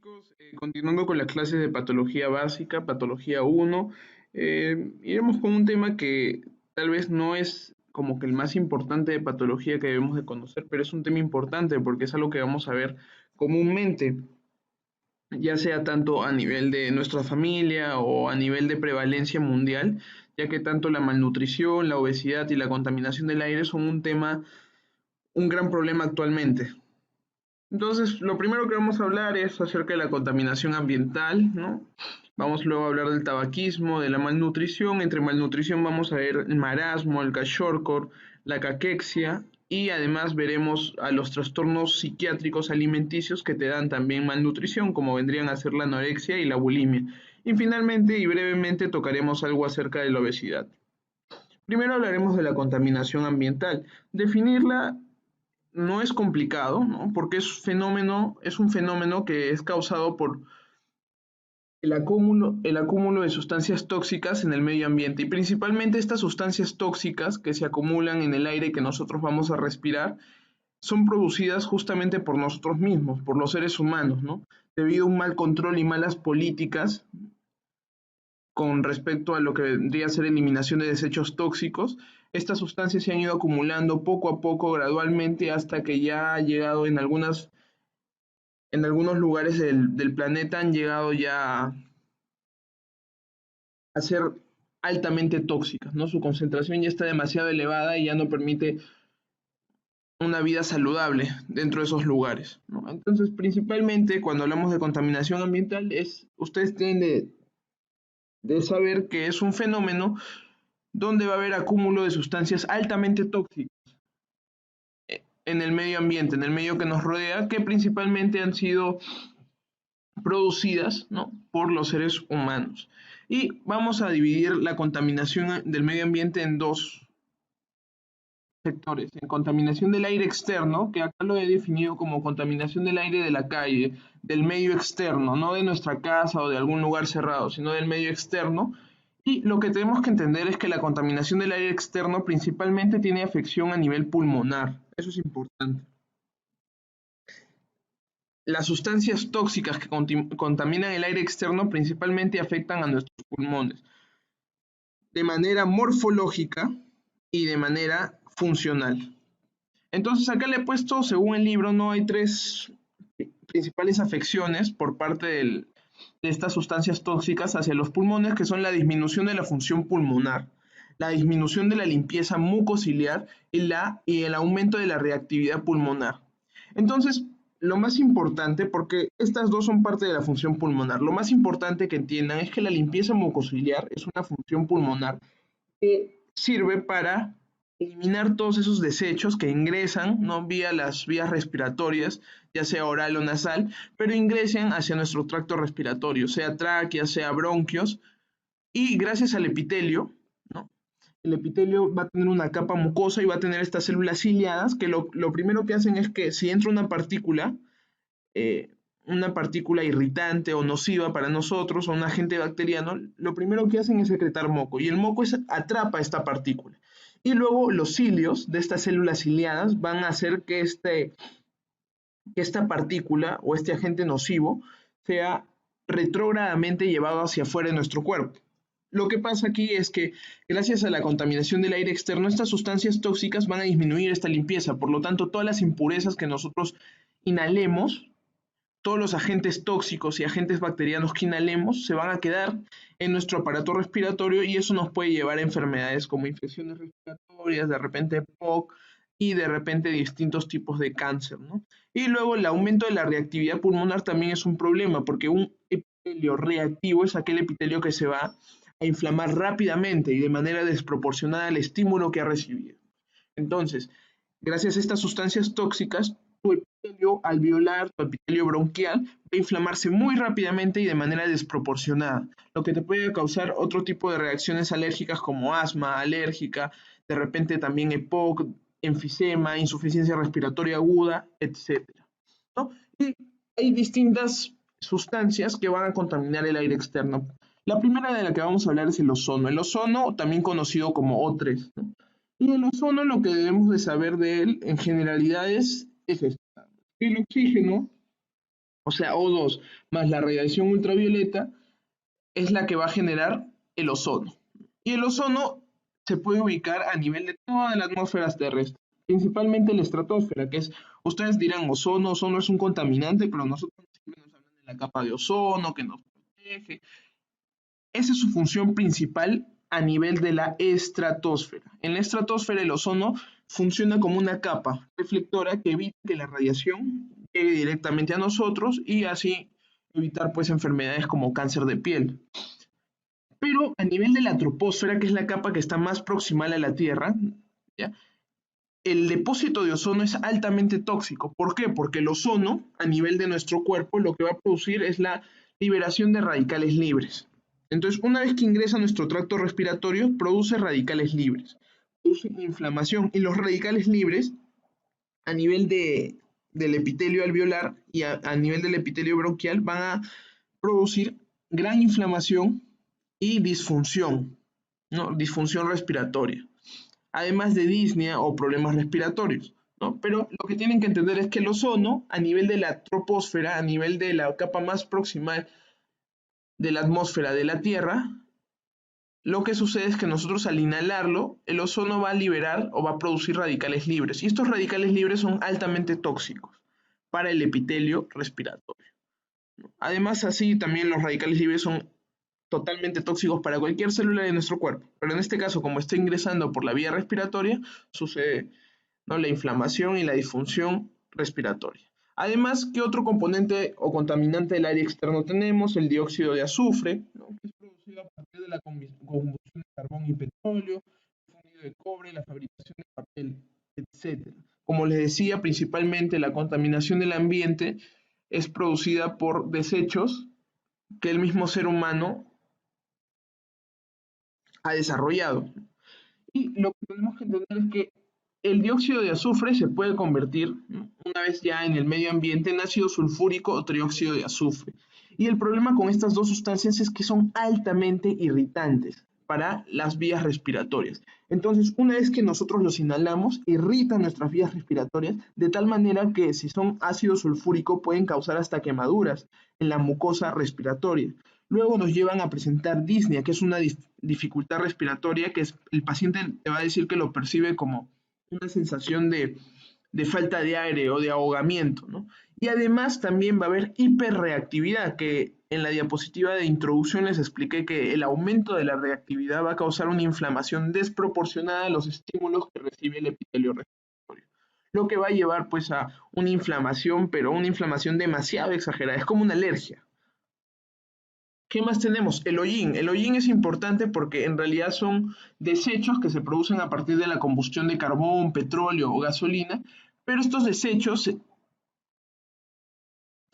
chicos, continuando con las clases de patología básica, patología uno, iremos con un tema que tal vez no es como que el más importante de patología que debemos de conocer, pero es un tema importante porque es algo que vamos a ver comúnmente, ya sea tanto a nivel de nuestra familia o a nivel de prevalencia mundial, ya que tanto la malnutrición, la obesidad y la contaminación del aire son un tema, un gran problema actualmente. Entonces, lo primero que vamos a hablar es acerca de la contaminación ambiental, ¿no? Vamos luego a hablar del tabaquismo, de la malnutrición. Entre malnutrición vamos a ver el marasmo, el kwashiorkor, la caquexia y además veremos a los trastornos psiquiátricos alimenticios que te dan también malnutrición, como vendrían a ser la anorexia y la bulimia. Y finalmente y brevemente tocaremos algo acerca de la obesidad. Primero hablaremos de la contaminación ambiental. Definirla no es complicado, ¿no? Porque es un fenómeno que es causado por el acúmulo de sustancias tóxicas en el medio ambiente y principalmente estas sustancias tóxicas que se acumulan en el aire que nosotros vamos a respirar son producidas justamente por nosotros mismos, por los seres humanos, ¿no? Debido a un mal control y malas políticas con respecto a lo que vendría a ser eliminación de desechos tóxicos, estas sustancias se han ido acumulando poco a poco, gradualmente, hasta que ya ha llegado en algunos lugares del planeta, han llegado ya a ser altamente tóxicas, ¿no? Su concentración ya está demasiado elevada y ya no permite una vida saludable dentro de esos lugares, ¿no? Entonces, principalmente cuando hablamos de contaminación ambiental, ustedes tienen de saber que es un fenómeno donde va a haber acúmulo de sustancias altamente tóxicas en el medio ambiente, en el medio que nos rodea, que principalmente han sido producidas, ¿no?, por los seres humanos. Y vamos a dividir la contaminación del medio ambiente en dos sectores. En contaminación del aire externo, que acá lo he definido como contaminación del aire de la calle, del medio externo, no de nuestra casa o de algún lugar cerrado, sino del medio externo. Y lo que tenemos que entender es que la contaminación del aire externo principalmente tiene afección a nivel pulmonar. Eso es importante. Las sustancias tóxicas que contaminan el aire externo principalmente afectan a nuestros pulmones de manera morfológica y de manera funcional. Entonces acá le he puesto, según el libro, no hay tres principales afecciones por parte de estas sustancias tóxicas hacia los pulmones, que son la disminución de la función pulmonar, la disminución de la limpieza mucociliar y el aumento de la reactividad pulmonar. Entonces, lo más importante, porque estas dos son parte de la función pulmonar, lo más importante que entiendan es que la limpieza mucociliar es una función pulmonar que sirve para eliminar todos esos desechos que ingresan, ¿no?, vía las vías respiratorias, ya sea oral o nasal, pero ingresan hacia nuestro tracto respiratorio, sea tráquea, sea bronquios, y gracias al epitelio, ¿no?, el epitelio va a tener una capa mucosa y va a tener estas células ciliadas que lo primero que hacen es que si entra eh, una partícula irritante o nociva para nosotros o un agente bacteriano, lo primero que hacen es secretar moco y el moco atrapa esta partícula. Y luego los cilios de estas células ciliadas van a hacer que esta partícula o este agente nocivo sea retrógradamente llevado hacia afuera de nuestro cuerpo. Lo que pasa aquí es que gracias a la contaminación del aire externo, estas sustancias tóxicas van a disminuir esta limpieza, por lo tanto todas las impurezas que nosotros inhalemos, todos los agentes tóxicos y agentes bacterianos que inhalemos se van a quedar en nuestro aparato respiratorio y eso nos puede llevar a enfermedades como infecciones respiratorias, de repente POC y de repente distintos tipos de cáncer, ¿no? Y luego el aumento de la reactividad pulmonar también es un problema porque un epitelio reactivo es aquel epitelio que se va a inflamar rápidamente y de manera desproporcionada al estímulo que ha recibido. Entonces, gracias a estas sustancias tóxicas, tu epitelio alveolar, tu epitelio bronquial, va a inflamarse muy rápidamente y de manera desproporcionada, lo que te puede causar otro tipo de reacciones alérgicas como asma alérgica, de repente también EPOC, enfisema, insuficiencia respiratoria aguda, etcétera, ¿no? Y hay distintas sustancias que van a contaminar el aire externo. La primera de la que vamos a hablar es el ozono también conocido como O3, ¿no? Y el ozono, lo que debemos de saber de él en generalidades es esto. El oxígeno o sea, O2, más la radiación ultravioleta, es la que va a generar el ozono. Y el ozono se puede ubicar a nivel de todas las atmósferas terrestres, principalmente la estratosfera, que es, ustedes dirán, ozono es un contaminante, pero nosotros siempre nos hablan de la capa de ozono, que nos protege. Esa es su función principal a nivel de la estratosfera. En la estratosfera el ozono funciona como una capa reflectora que evita que la radiación llegue directamente a nosotros y así evitar pues enfermedades como cáncer de piel. Pero a nivel de la troposfera, que es la capa que está más proximal a la Tierra, ¿ya? El depósito de ozono es altamente tóxico. ¿Por qué? Porque el ozono, a nivel de nuestro cuerpo, lo que va a producir es la liberación de radicales libres. Entonces, una vez que ingresa a nuestro tracto respiratorio, produce radicales libres, produce inflamación. Y los radicales libres, a nivel del epitelio alveolar y a nivel del epitelio bronquial, van a producir gran inflamación y disfunción, ¿no? Disfunción respiratoria, además de disnea o problemas respiratorios, ¿no? Pero lo que tienen que entender es que el ozono, a nivel de la troposfera, a nivel de la capa más proximal de la atmósfera de la Tierra, lo que sucede es que nosotros al inhalarlo, el ozono va a liberar o va a producir radicales libres. Y estos radicales libres son altamente tóxicos para el epitelio respiratorio. Además, así también los radicales libres son totalmente tóxicos para cualquier célula de nuestro cuerpo. Pero en este caso, como está ingresando por la vía respiratoria, sucede, ¿no?, la inflamación y la disfunción respiratoria. Además, ¿qué otro componente o contaminante del aire externo tenemos? El dióxido de azufre, ¿no?, que es producido a partir de la combustión de carbón y petróleo, el fundido de cobre, la fabricación de papel, etc. Como les decía, principalmente la contaminación del ambiente es producida por desechos que el mismo ser humano ha desarrollado. Y lo que tenemos que entender es que el dióxido de azufre se puede convertir, ¿no?, una vez ya en el medio ambiente, en ácido sulfúrico o trióxido de azufre. Y el problema con estas dos sustancias es que son altamente irritantes para las vías respiratorias. Entonces, una vez que nosotros los inhalamos, irritan nuestras vías respiratorias de tal manera que si son ácido sulfúrico pueden causar hasta quemaduras en la mucosa respiratoria. Luego nos llevan a presentar disnea, que es una dificultad respiratoria que el paciente te va a decir que lo percibe como una sensación de falta de aire o de ahogamiento, ¿no? Y además también va a haber hiperreactividad, que en la diapositiva de introducción les expliqué que el aumento de la reactividad va a causar una inflamación desproporcionada a los estímulos que recibe el epitelio respiratorio, lo que va a llevar pues a una inflamación, pero una inflamación demasiado exagerada, es como una alergia. ¿Qué más tenemos? El hollín. El hollín es importante porque en realidad son desechos que se producen a partir de la combustión de carbón, petróleo o gasolina, pero estos desechos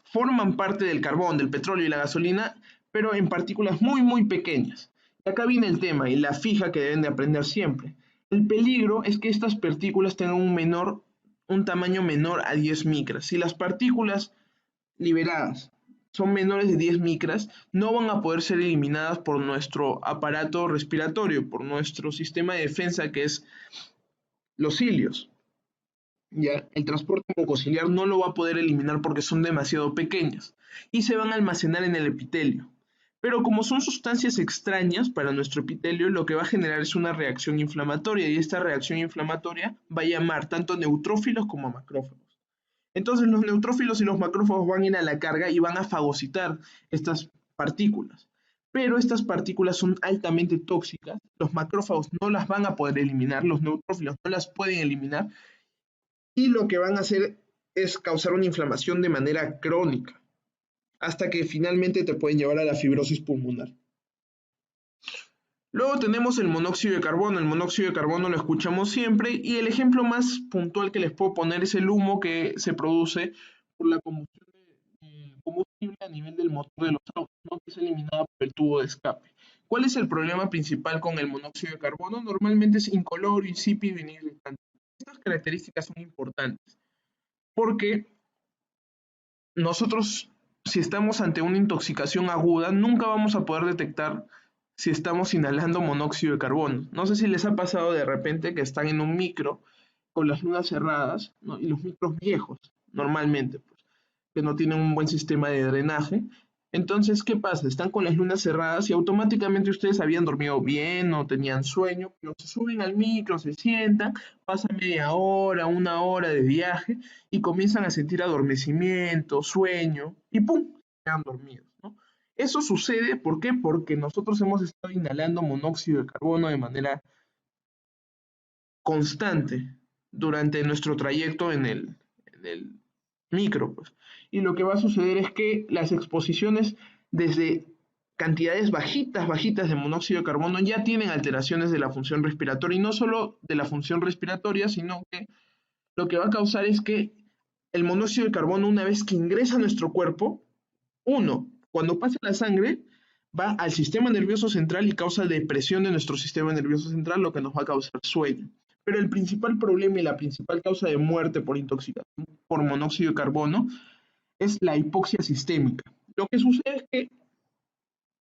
forman parte del carbón, del petróleo y la gasolina, pero en partículas muy pequeñas. Y acá viene el tema y la fija que deben de aprender siempre. El peligro es que estas partículas tengan un tamaño menor a 10 micras. Si las partículas liberadas son menores de 10 micras, no van a poder ser eliminadas por nuestro aparato respiratorio, por nuestro sistema de defensa que es los cilios. ¿Ya? El transporte mucociliar no lo va a poder eliminar porque son demasiado pequeñas y se van a almacenar en el epitelio. Pero como son sustancias extrañas para nuestro epitelio, lo que va a generar es una reacción inflamatoria y esta reacción inflamatoria va a llamar tanto a neutrófilos como a macrófagos. Entonces los neutrófilos y los macrófagos van a ir a la carga y van a fagocitar estas partículas. Pero estas partículas son altamente tóxicas, los macrófagos no las van a poder eliminar, los neutrófilos no las pueden eliminar y lo que van a hacer es causar una inflamación de manera crónica, hasta que finalmente te pueden llevar a la fibrosis pulmonar. Luego tenemos el monóxido de carbono. El monóxido de carbono lo escuchamos siempre y el ejemplo más puntual que les puedo poner es el humo que se produce por la combustión de combustible a nivel del motor de los autos, ¿no?, que es eliminada por el tubo de escape. ¿Cuál es el problema principal con el monóxido de carbono? Normalmente es incoloro, insípido y irritante. Estas características son importantes porque nosotros, si estamos ante una intoxicación aguda, nunca vamos a poder detectar si estamos inhalando monóxido de carbono. No sé si les ha pasado de repente que están en un micro con las lunas cerradas, ¿no?, y los micros viejos, normalmente, pues. que no tienen un buen sistema de drenaje. Entonces, ¿qué pasa? Están con las lunas cerradas y automáticamente ustedes habían dormido bien o tenían sueño, pero se suben al micro, se sientan, pasa media hora, una hora de viaje y comienzan a sentir adormecimiento, sueño y ¡pum! Quedan dormidos, ¿no? Eso sucede, ¿por qué? Porque nosotros hemos estado inhalando monóxido de carbono de manera constante durante nuestro trayecto en el micro, pues. Y lo que va a suceder es que las exposiciones desde cantidades bajitas, bajitas de monóxido de carbono ya tienen alteraciones de la función respiratoria y no solo de la función respiratoria, sino que lo que va a causar es que el monóxido de carbono, una vez que ingresa a nuestro cuerpo, uno, cuando pasa la sangre, va al sistema nervioso central y causa depresión de nuestro sistema nervioso central, lo que nos va a causar sueño. Pero el principal problema y la principal causa de muerte por intoxicación por monóxido de carbono es la hipoxia sistémica. Lo que sucede es que,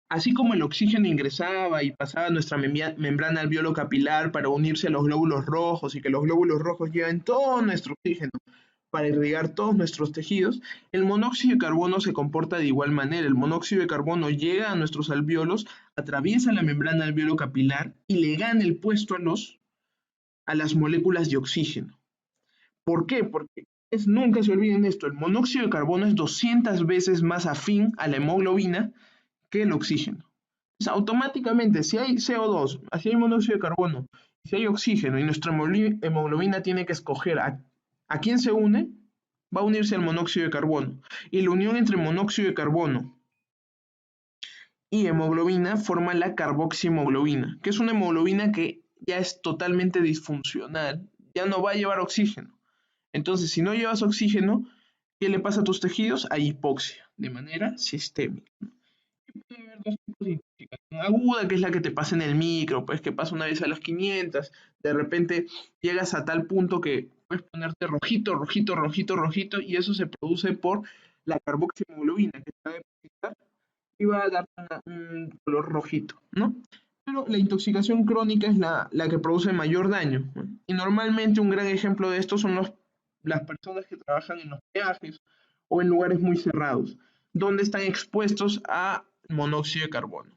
así como el oxígeno ingresaba y pasaba a nuestra membrana alveolo capilar para unirse a los glóbulos rojos y que los glóbulos rojos lleven todo nuestro oxígeno para irrigar todos nuestros tejidos, el monóxido de carbono se comporta de igual manera. El monóxido de carbono llega a nuestros alvéolos, atraviesa la membrana alveolo capilar y le gana el puesto a las moléculas de oxígeno. ¿Por qué? Porque nunca se olviden esto, el monóxido de carbono es 200 veces más afín a la hemoglobina que el oxígeno. O sea, automáticamente, si hay CO2, si hay monóxido de carbono, si hay oxígeno y nuestra hemoglobina tiene que escoger a quién se une, va a unirse al monóxido de carbono. Y la unión entre monóxido de carbono y hemoglobina forma la carboxihemoglobina, que es una hemoglobina que ya es totalmente disfuncional, ya no va a llevar oxígeno. Entonces, si no llevas oxígeno, ¿qué le pasa a tus tejidos? Hay hipoxia, de manera sistémica. Y puede haber dos tipos de intoxicación aguda, que es la que te pasa en el micro, pues que pasa una vez a las 500, de repente llegas a tal punto que puedes ponerte rojito, rojito, rojito, rojito, y eso se produce por la carboxihemoglobina, que se va a depositar y va a dar un color rojito, ¿no? Pero la intoxicación crónica es la que produce mayor daño, ¿no? Y normalmente un gran ejemplo de esto son las personas que trabajan en los peajes o en lugares muy cerrados, donde están expuestos a monóxido de carbono.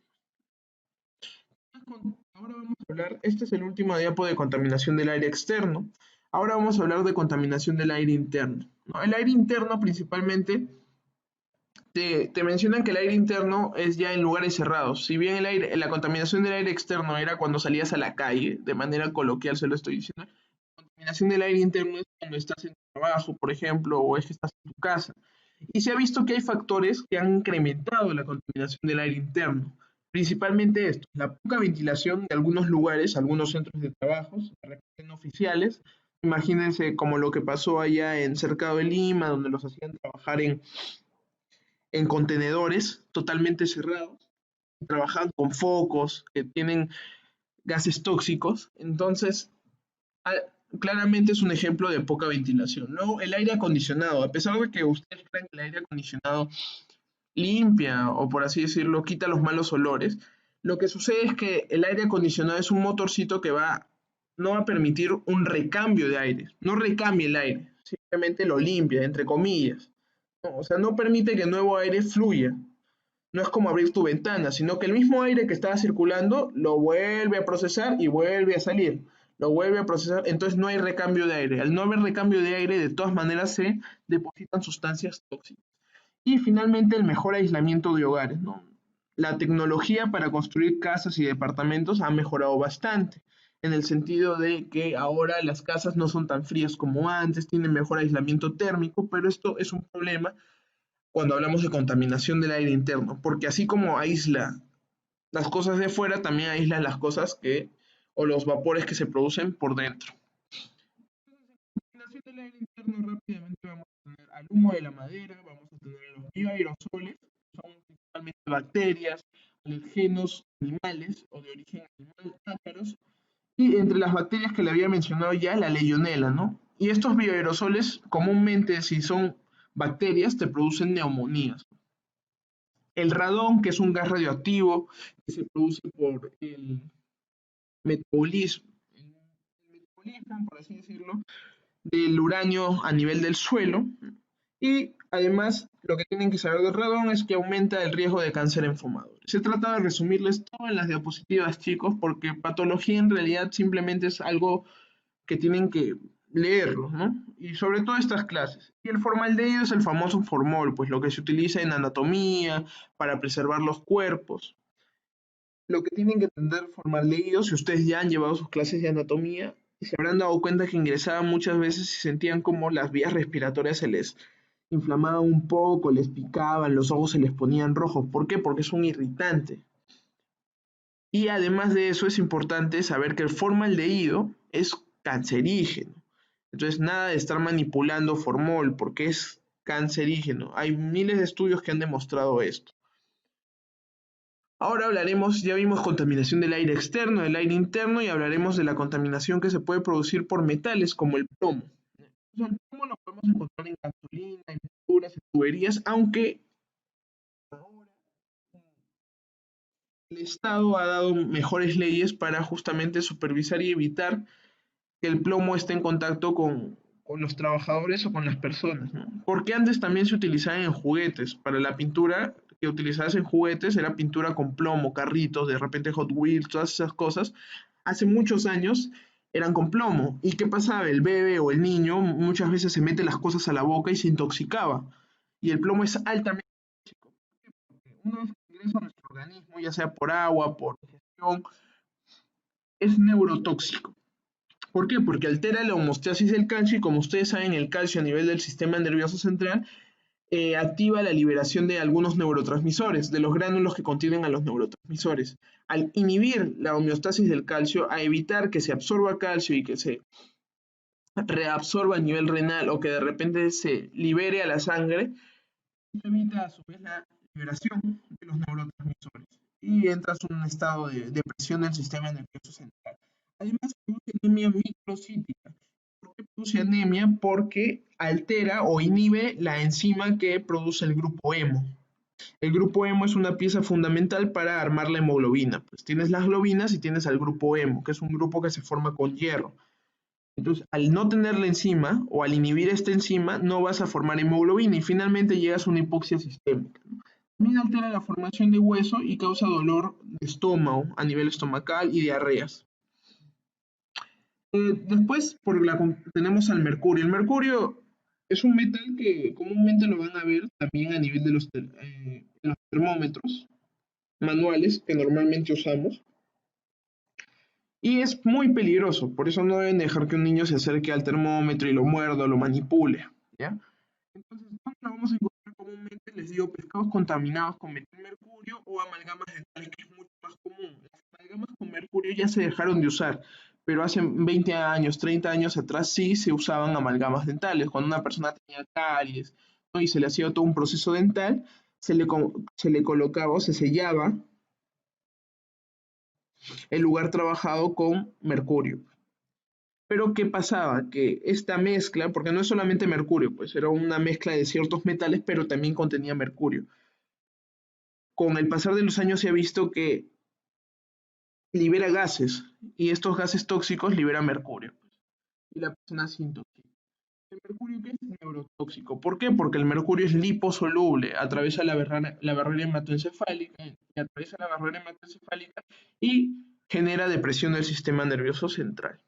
Ahora vamos a hablar, este es el último diapo de contaminación del aire externo. Ahora vamos a hablar de contaminación del aire interno, ¿no? El aire interno principalmente te mencionan que el aire interno es ya en lugares cerrados. Si bien la contaminación del aire externo era cuando salías a la calle, de manera coloquial se lo estoy diciendo, la contaminación del aire interno es cuando estás en tu trabajo, por ejemplo, o es que estás en tu casa. Y se ha visto que hay factores que han incrementado la contaminación del aire interno. Principalmente esto, la poca ventilación de algunos lugares, algunos centros de trabajo, de repente no oficiales. Imagínense como lo que pasó allá en Cercado de Lima, donde los hacían trabajar en contenedores totalmente cerrados, trabajan con focos que tienen gases tóxicos, entonces claramente es un ejemplo de poca ventilación. Luego, el aire acondicionado, a pesar de que ustedes crean que el aire acondicionado limpia o por así decirlo, quita los malos olores, lo que sucede es que el aire acondicionado es un motorcito que no va a permitir un recambio de aire, no recambia el aire, simplemente lo limpia, entre comillas. No, o sea, no permite que el nuevo aire fluya. No es como abrir tu ventana, sino que el mismo aire que estaba circulando lo vuelve a procesar y vuelve a salir. Lo vuelve a procesar, entonces no hay recambio de aire. Al no haber recambio de aire, de todas maneras se depositan sustancias tóxicas. Y finalmente el mejor aislamiento de hogares, ¿no? La tecnología para construir casas y departamentos ha mejorado bastante, en el sentido de que ahora las casas no son tan frías como antes, tienen mejor aislamiento térmico, pero esto es un problema cuando hablamos de contaminación del aire interno, porque así como aísla las cosas de afuera, también aísla las cosas o los vapores que se producen por dentro. Contaminación del aire interno rápidamente vamos a tener al humo de la madera, vamos a tener los bioaerosoles, que son principalmente bacterias, alergenos animales o de origen animal, ácaros, y entre las bacterias que le había mencionado ya, la legionela, ¿no? Y estos bioaerosoles, comúnmente, si son bacterias, te producen neumonías. El radón, que es un gas radioactivo que se produce por el metabolismo, por así decirlo, del uranio a nivel del suelo, Y además, lo que tienen que saber del radón es que aumenta el riesgo de cáncer en fumadores. Se trata de resumirles todo en las diapositivas, chicos, porque patología en realidad simplemente es algo que tienen que leerlo, ¿no? Y sobre todo estas clases. Y el formaldehído es el famoso formol, pues lo que se utiliza en anatomía para preservar los cuerpos. Lo que tienen que entender formaldehído, si ustedes ya han llevado sus clases de anatomía, se habrán dado cuenta que ingresaban muchas veces y sentían como las vías respiratorias se les inflamaban un poco, les picaban, los ojos se les ponían rojos. ¿Por qué? Porque es un irritante. Y además de eso es importante saber que el formaldehído es cancerígeno. Entonces nada de estar manipulando formol porque es cancerígeno. Hay miles de estudios que han demostrado esto. Ahora hablaremos, ya vimos contaminación del aire externo, del aire interno y hablaremos de la contaminación que se puede producir por metales como el plomo. El plomo lo podemos encontrar en gasolina, en pinturas, en tuberías, aunque ahora el Estado ha dado mejores leyes para justamente supervisar y evitar que el plomo esté en contacto con los trabajadores o con las personas, ¿no? Porque antes también se utilizaba en juguetes. Para la pintura que utilizabas en juguetes era pintura con plomo, carritos, de repente Hot Wheels, todas esas cosas. Hace muchos años eran con plomo. ¿Y qué pasaba? El bebé o el niño muchas veces se mete las cosas a la boca y se intoxicaba. Y el plomo es altamente tóxico. Una vez que ingresa a nuestro organismo, ya sea por agua, por digestión, es neurotóxico. ¿Por qué? Porque altera la homeostasis del calcio y como ustedes saben, el calcio a nivel del sistema nervioso central activa la liberación de algunos neurotransmisores, de los gránulos que contienen a los neurotransmisores. Al inhibir la homeostasis del calcio, a evitar que se absorba calcio y que se reabsorba a nivel renal o que de repente se libere a la sangre, esto evita a su vez la liberación de los neurotransmisores y entras en un estado de depresión del sistema nervioso central. Además, produce anemia microcítica. ¿Por qué produce anemia? Porque altera o inhibe la enzima que produce el grupo hemo. El grupo hemo es una pieza fundamental para armar la hemoglobina. Pues tienes las globinas y tienes al grupo hemo, que es un grupo que se forma con hierro. Entonces, al no tener la enzima o al inhibir esta enzima, no vas a formar hemoglobina y finalmente llegas a una hipoxia sistémica, ¿no? También altera la formación de hueso y causa dolor de estómago a nivel estomacal y diarreas. Después tenemos al mercurio. El mercurio es un metal que comúnmente lo van a ver también a nivel de los termómetros manuales que normalmente usamos. Y es muy peligroso, por eso no deben dejar que un niño se acerque al termómetro y lo muerda o lo manipule, ¿ya? Entonces, ¿dónde lo vamos a encontrar comúnmente? Les digo, pescados contaminados con metilmercurio o amalgamas dentales, que es mucho más común. Las amalgamas con mercurio ya se dejaron de usar, pero hace 20 años, 30 años atrás sí se usaban amalgamas dentales. Cuando una persona tenía caries, ¿no? Y se le hacía todo un proceso dental, se le colocaba o se sellaba el lugar trabajado con mercurio. Pero ¿qué pasaba? Que esta mezcla, porque no es solamente mercurio, pues era una mezcla de ciertos metales, pero también contenía mercurio. Con el pasar de los años se ha visto que libera gases y estos gases tóxicos liberan mercurio, pues, y la persona se intoxica. ¿El mercurio qué es? Neurotóxico. ¿Por qué? Porque el mercurio es liposoluble, atraviesa la barrera hematoencefálica y atraviesa la barrera hematoencefálica y genera depresión del sistema nervioso central.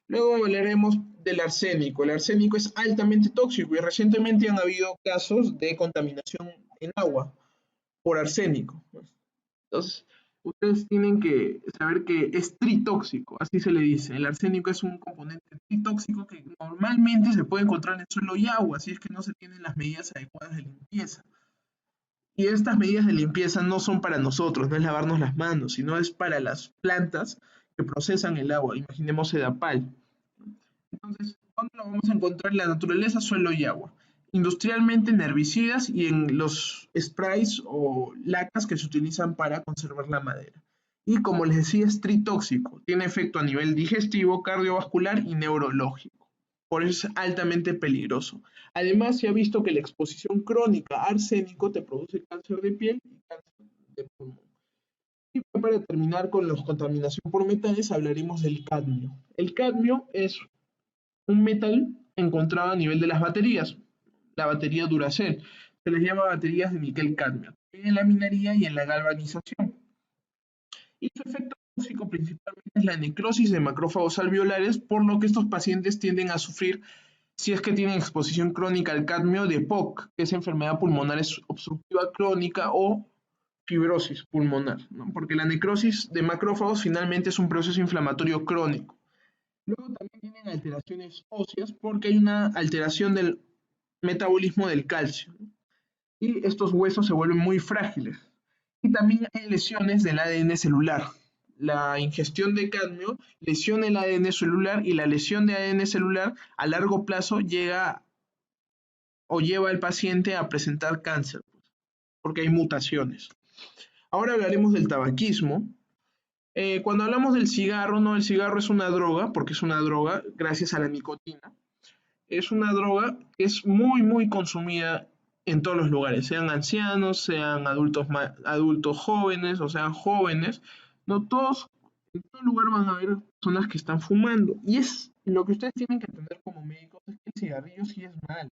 Luego hablaremos del arsénico. El arsénico es altamente tóxico y recientemente han habido casos de contaminación en agua por arsénico. Entonces, ustedes tienen que saber que es tritóxico, así se le dice. El arsénico es un componente tritóxico que normalmente se puede encontrar en suelo y agua, si es que no se tienen las medidas adecuadas de limpieza. Y estas medidas de limpieza no son para nosotros, no es lavarnos las manos, sino es para las plantas que procesan el agua. Imaginemos Edapal. Entonces, ¿dónde lo vamos a encontrar? En la naturaleza, suelo y agua. Industrialmente en herbicidas y en los sprays o lacas que se utilizan para conservar la madera. Y como les decía, es tritóxico. Tiene efecto a nivel digestivo, cardiovascular y neurológico. Por eso es altamente peligroso. Además, se ha visto que la exposición crónica a arsénico te produce cáncer de piel y cáncer de pulmón. Y para terminar con la contaminación por metales, hablaremos del cadmio. El cadmio es un metal encontrado a nivel de las baterías. la batería Duracell. Se les llama baterías de níquel-cadmio, en la minería y en la galvanización. Y su efecto tóxico principalmente es la necrosis de macrófagos alveolares, por lo que estos pacientes tienden a sufrir, si es que tienen exposición crónica al cadmio, de POC, que es enfermedad pulmonar obstructiva crónica o fibrosis pulmonar, ¿no? Porque la necrosis de macrófagos finalmente es un proceso inflamatorio crónico. Luego también tienen alteraciones óseas porque hay una alteración del metabolismo del calcio, ¿no? Y estos huesos se vuelven muy frágiles. Y también hay lesiones del ADN celular. La ingestión de cadmio lesiona el ADN celular y la lesión de ADN celular a largo plazo llega o lleva al paciente a presentar cáncer, porque hay mutaciones. Ahora hablaremos del tabaquismo. Cuando hablamos del cigarro, no, el cigarro es una droga, porque es una droga gracias a la nicotina. Es una droga que es muy, muy consumida en todos los lugares, sean ancianos, sean adultos jóvenes o sean jóvenes. No todos, en todo lugar van a haber personas que están fumando. Y es lo que ustedes tienen que entender como médicos, es que el cigarrillo sí es malo.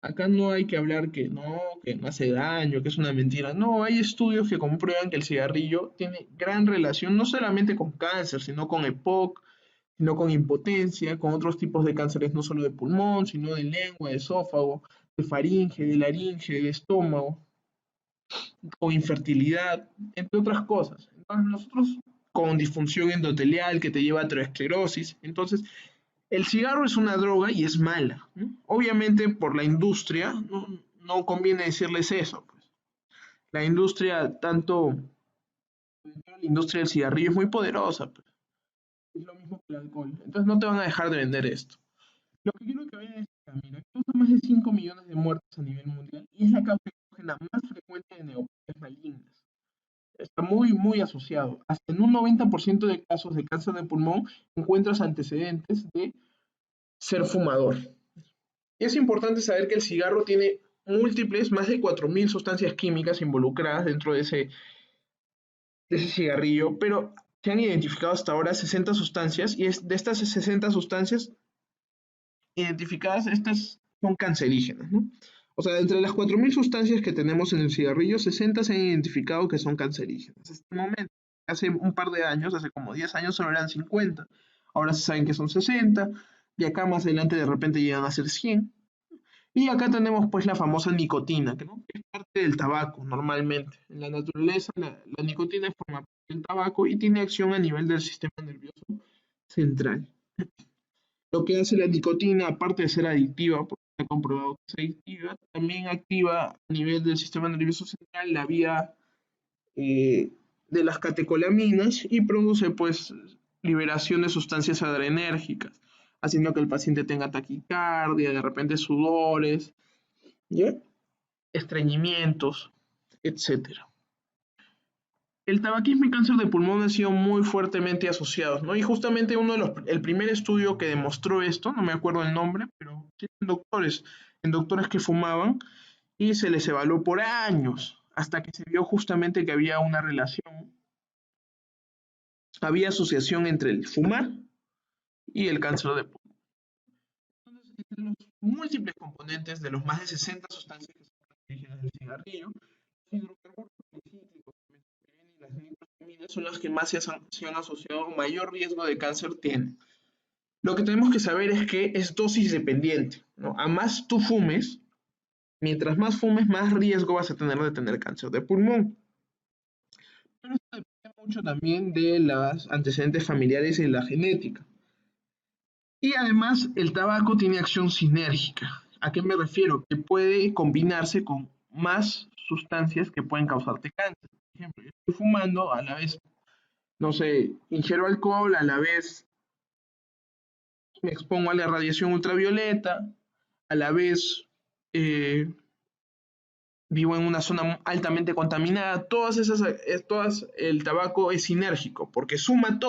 Acá no hay que hablar que no hace daño, que es una mentira. No, hay estudios que comprueban que el cigarrillo tiene gran relación no solamente con cáncer, sino con EPOC, sino con impotencia, con otros tipos de cánceres no solo de pulmón, sino de lengua, de esófago, de faringe, de laringe, de estómago, con infertilidad, entre otras cosas. Entonces nosotros con disfunción endotelial que te lleva a aterosclerosis, entonces el cigarro es una droga y es mala, ¿no? Obviamente por la industria, no conviene decirles eso, pues. La industria, tanto la industria del cigarrillo es muy poderosa, pues. Es lo mismo que el alcohol. Entonces no te van a dejar de vender esto. Lo que quiero que vean es que, mira, causa más de 5 millones de muertes a nivel mundial y es la causa ecógena más frecuente de neoplasias malignas. Está muy, muy asociado. Hasta en un 90% de casos de cáncer de pulmón encuentras antecedentes de ser fumador. Es importante saber que el cigarro tiene múltiples, más de 4.000 sustancias químicas involucradas dentro de ese cigarrillo, pero se han identificado hasta ahora 60 sustancias y de estas 60 sustancias identificadas, estas son cancerígenas, ¿no? O sea, entre las 4.000 sustancias que tenemos en el cigarrillo, 60 se han identificado que son cancerígenas. En este momento, hace un par de años, hace como 10 años, solo eran 50. Ahora se saben que son 60. De acá más adelante de repente llegan a ser 100. Y acá tenemos pues la famosa nicotina, que, ¿no?, que es parte del tabaco normalmente. En la naturaleza la nicotina forma parte del tabaco y tiene acción a nivel del sistema nervioso central. Lo que hace la nicotina, aparte de ser adictiva, porque está comprobado que es adictiva, también activa a nivel del sistema nervioso central la vía de las catecolaminas y produce pues liberación de sustancias adrenérgicas, haciendo que el paciente tenga taquicardia, de repente sudores, ¿ya?, estreñimientos, etcétera. El tabaquismo y cáncer de pulmón han sido muy fuertemente asociados, ¿no? Y justamente el primer estudio que demostró esto, no me acuerdo el nombre, pero sí en doctores que fumaban, y se les evaluó por años, hasta que se vio justamente que había una relación, había asociación entre el fumar y el cáncer de pulmón. Entonces, entre los múltiples componentes de los más de 60 sustancias que son cancerígenas del cigarrillo, los hidrocarburos policíclicos y las nitrosamines son las que más se han asociado a mayor riesgo de cáncer tienen. Lo que tenemos que saber es que es dosis dependiente, ¿no? A más tú fumes, mientras más fumes, más riesgo vas a tener de tener cáncer de pulmón. Pero esto depende mucho también de los antecedentes familiares y la genética. Y además, el tabaco tiene acción sinérgica. ¿A qué me refiero? Que puede combinarse con más sustancias que pueden causarte cáncer. Por ejemplo, yo estoy fumando, a la vez, no sé, ingiero alcohol, a la vez me expongo a la radiación ultravioleta, a la vez eh, vivo en una zona altamente contaminada. El tabaco es sinérgico porque suma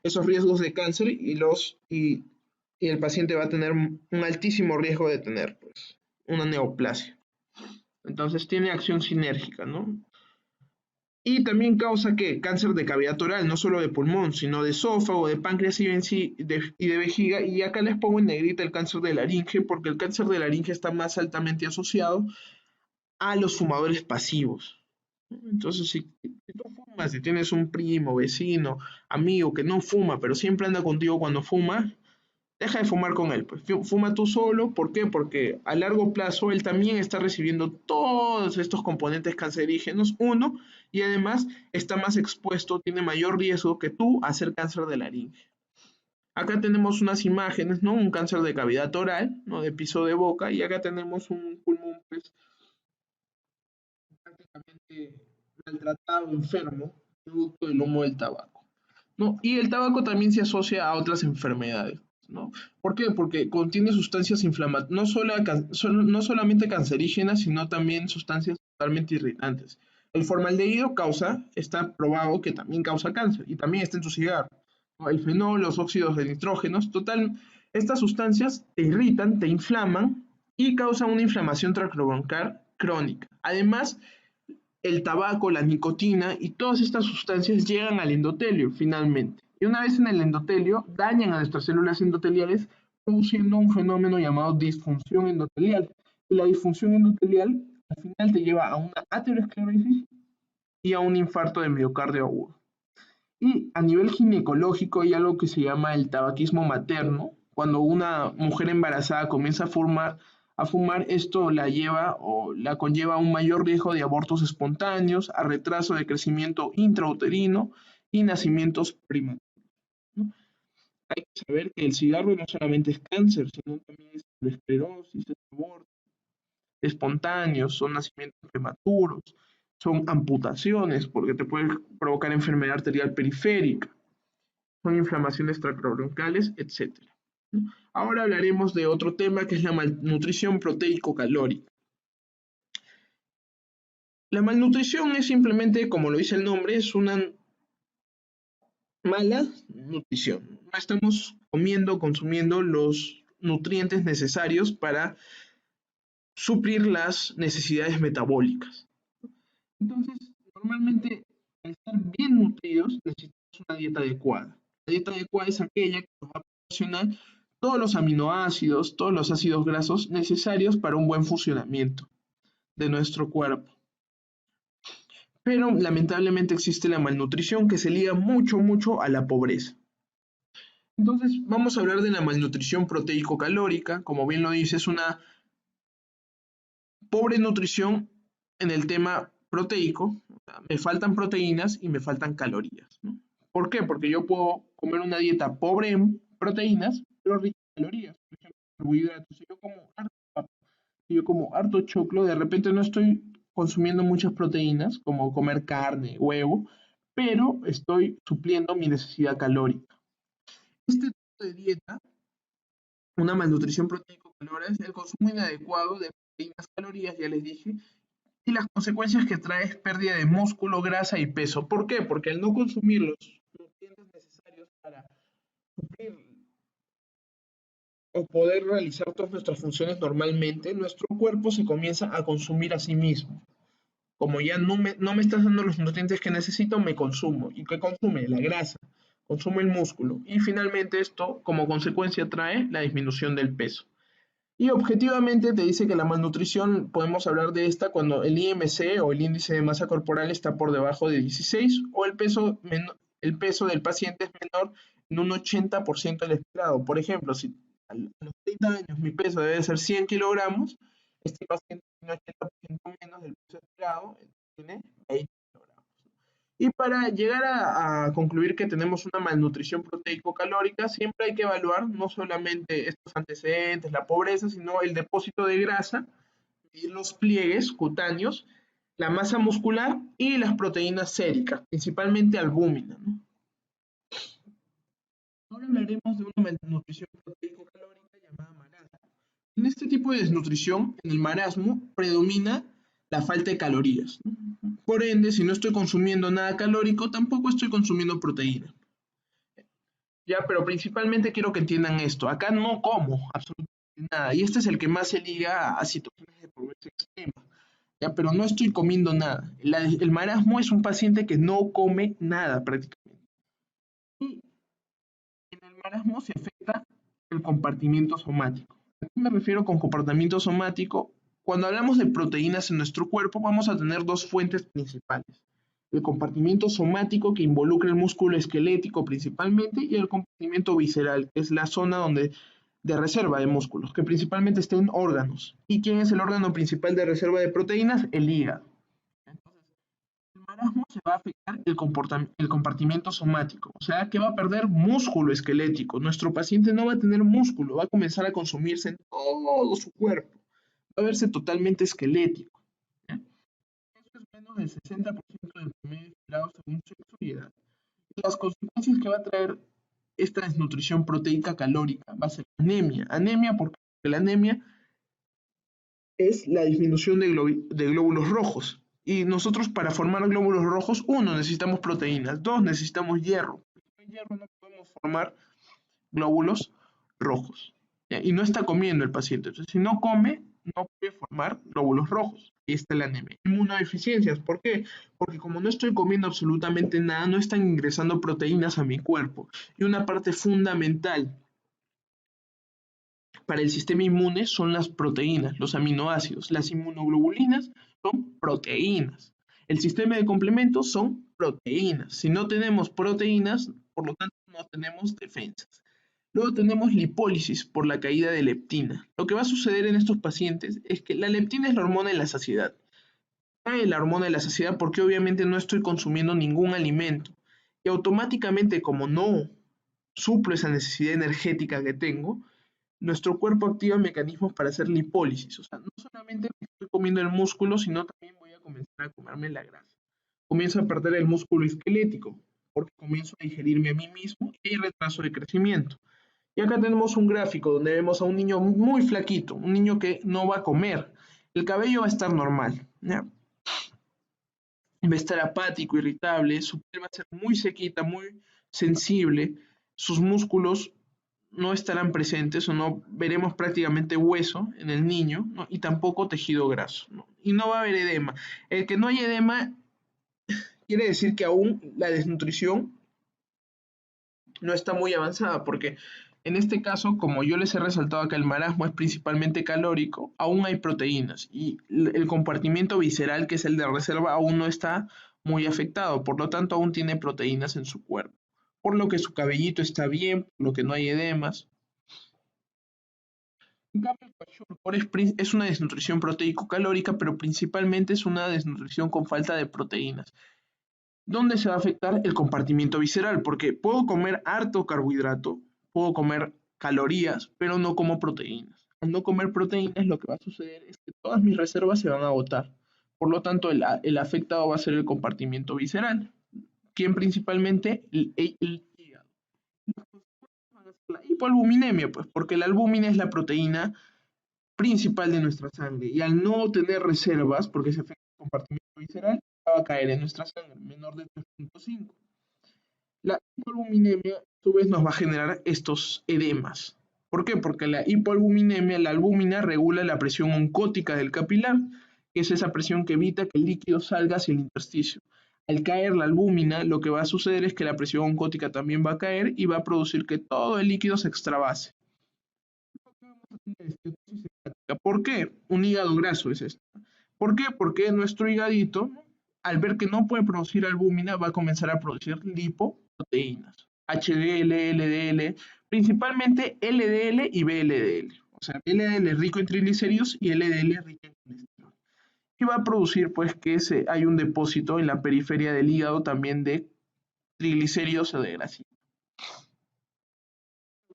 esos riesgos de cáncer y el paciente va a tener un altísimo riesgo de tener pues, una neoplasia. Entonces tiene acción sinérgica, ¿no? Y también causa, ¿qué? Cáncer de cavidad oral, no solo de pulmón, sino de esófago, de páncreas y de vejiga. Y acá les pongo en negrita el cáncer de laringe, porque el cáncer de laringe está más altamente asociado a los fumadores pasivos. Entonces, si tú fumas, si tienes un primo, vecino, amigo que no fuma, pero siempre anda contigo cuando fuma, deja de fumar con él, pues fuma tú solo. ¿Por qué? Porque a largo plazo él también está recibiendo todos estos componentes cancerígenos, uno, y además está más expuesto, tiene mayor riesgo que tú a hacer cáncer de laringe. Acá tenemos unas imágenes, ¿no? Un cáncer de cavidad oral, ¿no? De piso de boca, y acá tenemos un pulmón, pues, prácticamente maltratado, enfermo, producto del humo del tabaco, ¿no? Y el tabaco también se asocia a otras enfermedades, ¿no? ¿Por qué? Porque contiene sustancias inflamatorias, no solamente cancerígenas, sino también sustancias totalmente irritantes. El formaldehído está probado que también causa cáncer y también está en tu cigarro, ¿no? El fenol, los óxidos de nitrógenos, estas sustancias te irritan, te inflaman y causan una inflamación tracrobronquial crónica. Además, el tabaco, la nicotina y todas estas sustancias llegan al endotelio finalmente. Y una vez en el endotelio, dañan a nuestras células endoteliales, produciendo un fenómeno llamado disfunción endotelial. Y la disfunción endotelial al final te lleva a una aterosclerosis y a un infarto de miocardio agudo. Y a nivel ginecológico hay algo que se llama el tabaquismo materno. Cuando una mujer embarazada comienza a fumar, esto la lleva o la conlleva a un mayor riesgo de abortos espontáneos, a retraso de crecimiento intrauterino y nacimientos prematuros, ¿no? Hay que saber que el cigarro no solamente es cáncer, sino también es esclerosis, es abortos espontáneos, son nacimientos prematuros, son amputaciones porque te puede provocar enfermedad arterial periférica, son inflamaciones tracrobroncales, etcétera. Ahora hablaremos de otro tema que es la malnutrición proteico-calórica. La malnutrición es simplemente, como lo dice el nombre, es una mala nutrición. No estamos consumiendo los nutrientes necesarios para suplir las necesidades metabólicas. Entonces, normalmente, al estar bien nutridos, necesitamos una dieta adecuada. La dieta adecuada es aquella que nos va a proporcionar todos los aminoácidos, todos los ácidos grasos necesarios para un buen funcionamiento de nuestro cuerpo. Pero lamentablemente existe la malnutrición que se liga mucho, mucho a la pobreza. Entonces, vamos a hablar de la malnutrición proteico-calórica. Como bien lo dice, es una pobre nutrición en el tema proteico. Me faltan proteínas y me faltan calorías, ¿no? ¿Por qué? Porque yo puedo comer una dieta pobre en proteínas, pero rica en calorías. Por ejemplo, carbohidratos. Si yo como harto papa, si yo como harto choclo, de repente no estoy consumiendo muchas proteínas, como comer carne, huevo, pero estoy supliendo mi necesidad calórica. Este tipo de dieta, una malnutrición proteico-calórica, es el consumo inadecuado de proteínas, calorías, ya les dije, y las consecuencias que trae es pérdida de músculo, grasa y peso. ¿Por qué? Porque al no consumir los nutrientes necesarios para suplir o poder realizar todas nuestras funciones normalmente, nuestro cuerpo se comienza a consumir a sí mismo. Como ya no me estás dando los nutrientes que necesito, me consumo. ¿Y qué consume? La grasa, consume el músculo. Y finalmente esto, como consecuencia, trae la disminución del peso. Y objetivamente te dice que la malnutrición, podemos hablar de esta cuando el IMC o el índice de masa corporal está por debajo de 16 o el peso del paciente es menor en un 80% del esperado. Por ejemplo, si a los 30 años mi peso debe ser 100 kilogramos, este paciente tiene 80% menos del peso esperado, tiene 20 kilogramos. Y para llegar a concluir que tenemos una malnutrición proteico-calórica, siempre hay que evaluar no solamente estos antecedentes, la pobreza, sino el depósito de grasa, y los pliegues cutáneos, la masa muscular y las proteínas séricas, principalmente albúmina, ¿no? Ahora hablaremos de una malnutrición proteico-calórica llamada marasmo. En este tipo de desnutrición, en el marasmo, predomina la falta de calorías, ¿no? Por ende, si no estoy consumiendo nada calórico, tampoco estoy consumiendo proteína. Ya, pero principalmente quiero que entiendan esto. Acá no como absolutamente nada. Y este es el que más se liga a situaciones de pobreza extrema. ¿ya? Pero no estoy comiendo nada. El marasmo es un paciente que no come nada prácticamente. Y en el marasmo se afecta el compartimiento somático. ¿A qué me refiero con comportamiento somático? Cuando hablamos de proteínas en nuestro cuerpo, vamos a tener dos fuentes principales. El compartimiento somático, que involucra el músculo esquelético principalmente, y el compartimiento visceral, que es la zona de reserva de músculos, que principalmente está en órganos. ¿Y quién es el órgano principal de reserva de proteínas? El hígado. El marasmo se va a afectar el compartimiento somático, o sea que va a perder músculo esquelético. Nuestro paciente no va a tener músculo, va a comenzar a consumirse en todo su cuerpo, va a verse totalmente esquelético. ¿Ya? Eso es menos del 60% del promedio esperado según sexo y edad. Y las consecuencias que va a traer esta desnutrición proteica calórica va a ser anemia. Anemia porque la anemia es la disminución de glóbulos rojos. Y nosotros para formar glóbulos rojos, uno, necesitamos proteínas, dos, necesitamos hierro. Sin hierro no podemos formar glóbulos rojos. ¿Ya? Y no está comiendo el paciente. Entonces, si no come, no puede formar glóbulos rojos. Ahí está la anemia. Inmunodeficiencias. ¿Por qué? Porque como no estoy comiendo absolutamente nada, no están ingresando proteínas a mi cuerpo. Y una parte fundamental para el sistema inmune son las proteínas, los aminoácidos. Las inmunoglobulinas son proteínas. El sistema de complementos son proteínas. Si no tenemos proteínas, por lo tanto no tenemos defensas. Luego tenemos lipólisis por la caída de leptina. Lo que va a suceder en estos pacientes es que la leptina es la hormona de la saciedad. Cae la hormona de la saciedad porque obviamente no estoy consumiendo ningún alimento. Y automáticamente, como no suplo esa necesidad energética que tengo, nuestro cuerpo activa mecanismos para hacer lipólisis. O sea, no solamente estoy comiendo el músculo, sino también voy a comenzar a comerme la grasa. Comienzo a perder el músculo esquelético, porque comienzo a digerirme a mí mismo y hay retraso de crecimiento. Y acá tenemos un gráfico donde vemos a un niño muy flaquito, un niño que no va a comer. El cabello va a estar normal, ¿ya? Va a estar apático, irritable, su piel va a ser muy sequita, muy sensible, sus músculos no estarán presentes o no veremos prácticamente hueso en el niño, ¿no? Y tampoco tejido graso, ¿no? Y no va a haber edema. El que no hay edema quiere decir que aún la desnutrición no está muy avanzada, porque en este caso, como yo les he resaltado acá, el marasmo es principalmente calórico, aún hay proteínas y el compartimiento visceral, que es el de reserva, aún no está muy afectado, por lo tanto aún tiene proteínas en su cuerpo, por lo que su cabellito está bien, por lo que no hay edemas. En cambio, el kwashiorkor es una desnutrición proteico-calórica, pero principalmente es una desnutrición con falta de proteínas. ¿Dónde se va a afectar el compartimiento visceral? Porque puedo comer harto carbohidrato, puedo comer calorías, pero no como proteínas. Al no comer proteínas, lo que va a suceder es que todas mis reservas se van a agotar. Por lo tanto, el afectado va a ser el compartimiento visceral, quien principalmente el hígado. Las consecuencias van a ser la hipoalbuminemia, pues, porque la albúmina es la proteína principal de nuestra sangre y al no tener reservas, porque se afecta el compartimiento visceral, va a caer en nuestra sangre, menor de 3.5. La hipoalbuminemia, a su vez, nos va a generar estos edemas. ¿Por qué? Porque la hipoalbuminemia, la albúmina, regula la presión oncótica del capilar, que es esa presión que evita que el líquido salga hacia el intersticio. Al caer la albúmina, lo que va a suceder es que la presión oncótica también va a caer y va a producir que todo el líquido se extravase. ¿Por qué? Un hígado graso es esto. ¿Por qué? Porque nuestro hígadito, al ver que no puede producir albúmina, va a comenzar a producir lipoproteínas. HDL, LDL, principalmente LDL y VLDL. O sea, LDL rico en triglicéridos y LDL rico en colesterol. Y va a producir pues que hay un depósito en la periferia del hígado también de triglicéridos o de grasita.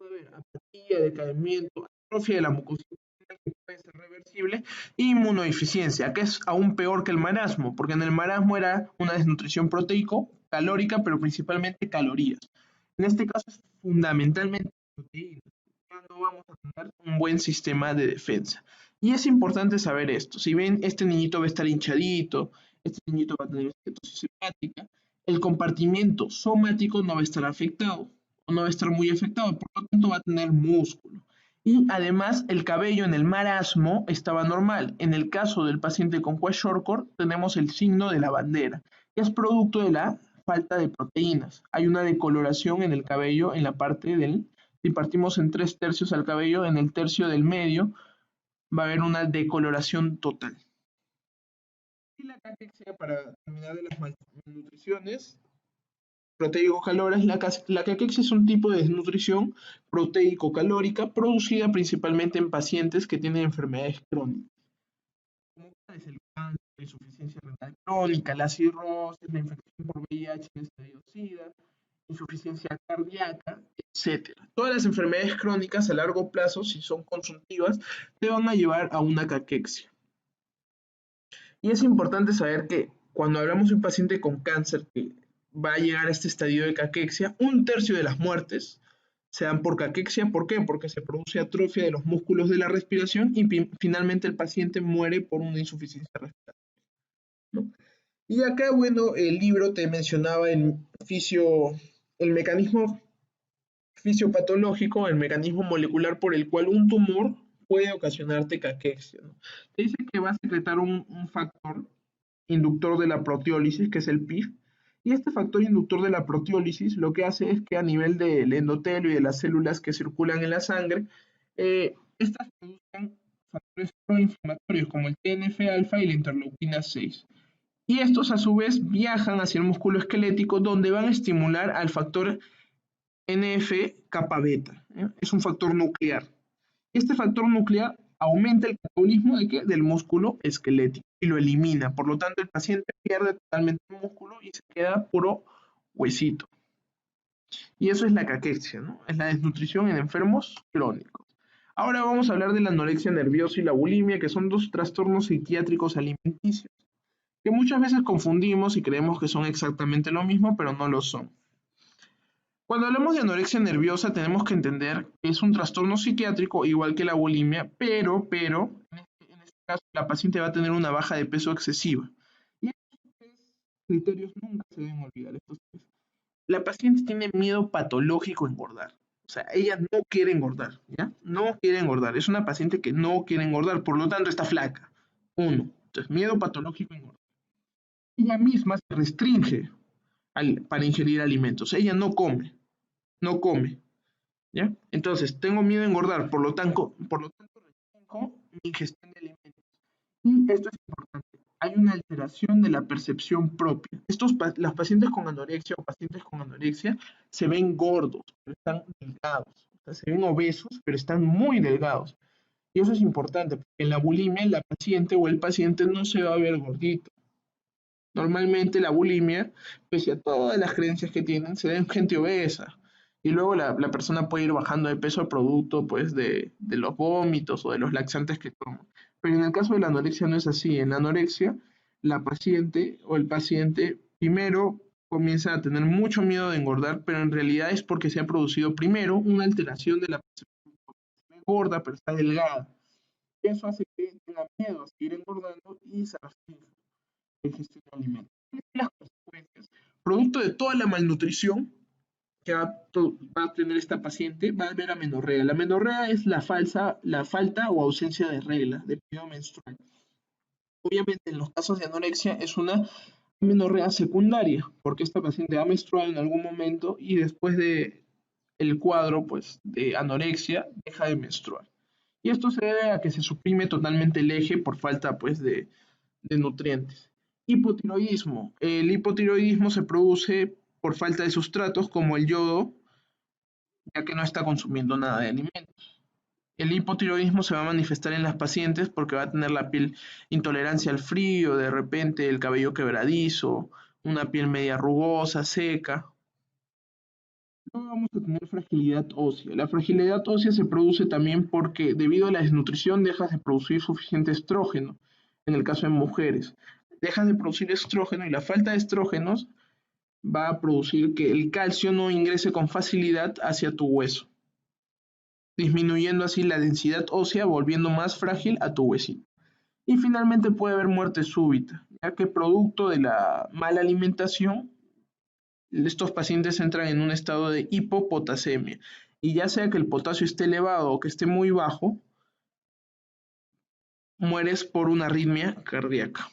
Va a haber apatía, decaimiento, atrofia de la mucosa que puede ser reversible, e inmunodeficiencia, que es aún peor que el marasmo, porque en el marasmo era una desnutrición proteico, calórica, pero principalmente calorías. En este caso es fundamentalmente proteínas. Ya no vamos a tener un buen sistema de defensa. Y es importante saber esto. Si ven, este niñito va a estar hinchadito, este niñito va a tener cetosis hepática, el compartimiento somático no va a estar afectado, o no va a estar muy afectado, por lo tanto va a tener músculo. Y además el cabello en el marasmo estaba normal. En el caso del paciente con kwashiorkor tenemos el signo de la bandera, que es producto de la falta de proteínas. Hay una decoloración en el cabello en la parte del, si partimos en 3/3 al cabello, en el tercio del medio va a haber una decoloración total. Y la caquexia, para terminar de las malnutriciones, proteico-calóricas, la caquexia es un tipo de desnutrición proteico-calórica producida principalmente en pacientes que tienen enfermedades crónicas, como es el cáncer, la insuficiencia renal crónica, la cirrosis, la infección por VIH en estadio SIDA, insuficiencia cardíaca, etcétera. Todas las enfermedades crónicas a largo plazo, si son consultivas, te van a llevar a una caquexia. Y es importante saber que cuando hablamos de un paciente con cáncer que va a llegar a este estadio de caquexia, 1/3 de las muertes se dan por caquexia. ¿Por qué? Porque se produce atrofia de los músculos de la respiración y finalmente el paciente muere por una insuficiencia respiratoria, ¿no? Y acá, bueno, el libro te mencionaba el mecanismo fisiopatológico, el mecanismo molecular por el cual un tumor puede ocasionarte caquexia, ¿no? Te dice que va a secretar un factor inductor de la proteólisis, que es el PIF, y este factor inductor de la proteólisis lo que hace es que a nivel del endotelio y de las células que circulan en la sangre, estas producen factores proinflamatorios como el TNF-alfa y la interleuquina 6. Y estos a su vez viajan hacia el músculo esquelético donde van a estimular al factor NF-kappa beta, ¿eh? Es un factor nuclear. Este factor nuclear aumenta el catabolismo ¿de qué? Del músculo esquelético y lo elimina. Por lo tanto, el paciente pierde totalmente el músculo y se queda puro huesito. Y eso es la caquexia, ¿no? Es la desnutrición en enfermos crónicos. Ahora vamos a hablar de la anorexia nerviosa y la bulimia, que son dos trastornos psiquiátricos alimenticios, que muchas veces confundimos y creemos que son exactamente lo mismo, pero no lo son. Cuando hablamos de anorexia nerviosa tenemos que entender que es un trastorno psiquiátrico igual que la bulimia, pero en este caso la paciente va a tener una baja de peso excesiva. Y estos tres criterios nunca se deben olvidar. Estos tres. La paciente tiene miedo patológico a engordar. O sea, ella no quiere engordar, ¿ya? No quiere engordar. Es una paciente que no quiere engordar, por lo tanto está flaca. Uno. Entonces, miedo patológico a engordar. Ella misma se restringe para ingerir alimentos. Ella no come. No come, ¿ya? Entonces, tengo miedo a engordar, por lo tanto restringo mi ingestión de alimentos. Y esto es importante, hay una alteración de la percepción propia. Las pacientes con anorexia o pacientes con anorexia se ven gordos, pero están delgados. O sea, se ven obesos, pero están muy delgados. Y eso es importante, porque en la bulimia la paciente o el paciente no se va a ver gordito. Normalmente la bulimia, pese a todas las creencias que tienen, se ve en gente obesa. Y luego la persona puede ir bajando de peso producto pues, de los vómitos o de los laxantes que toman. Pero en el caso de la anorexia no es así. En la anorexia, la paciente o el paciente primero comienza a tener mucho miedo de engordar, pero en realidad es porque se ha producido primero una alteración de la percepción. Se ve gorda, pero está delgada. Y eso hace que tenga miedo a seguir engordando y se restringe la ingestión de alimentos. Las consecuencias, producto de toda la malnutrición que va a tener esta paciente, va a haber amenorrea. La amenorrea es la falta o ausencia de regla, de periodo menstrual. Obviamente en los casos de anorexia es una amenorrea secundaria, porque esta paciente ha menstruado en algún momento y después de el cuadro pues, de anorexia deja de menstruar. Y esto se debe a que se suprime totalmente el eje por falta pues, de nutrientes. Hipotiroidismo. El hipotiroidismo se produce por falta de sustratos como el yodo, ya que no está consumiendo nada de alimentos. El hipotiroidismo se va a manifestar en las pacientes porque va a tener la piel intolerancia al frío, de repente el cabello quebradizo, una piel media rugosa, seca. Luego vamos a tener fragilidad ósea. La fragilidad ósea se produce también porque debido a la desnutrición dejas de producir suficiente estrógeno, en el caso de mujeres. Dejas de producir estrógeno y la falta de estrógenos va a producir que el calcio no ingrese con facilidad hacia tu hueso, disminuyendo así la densidad ósea, volviendo más frágil a tu huesito. Y finalmente puede haber muerte súbita, ya que producto de la mala alimentación, estos pacientes entran en un estado de hipopotasemia. y ya sea que el potasio esté elevado o que esté muy bajo, mueres por una arritmia cardíaca.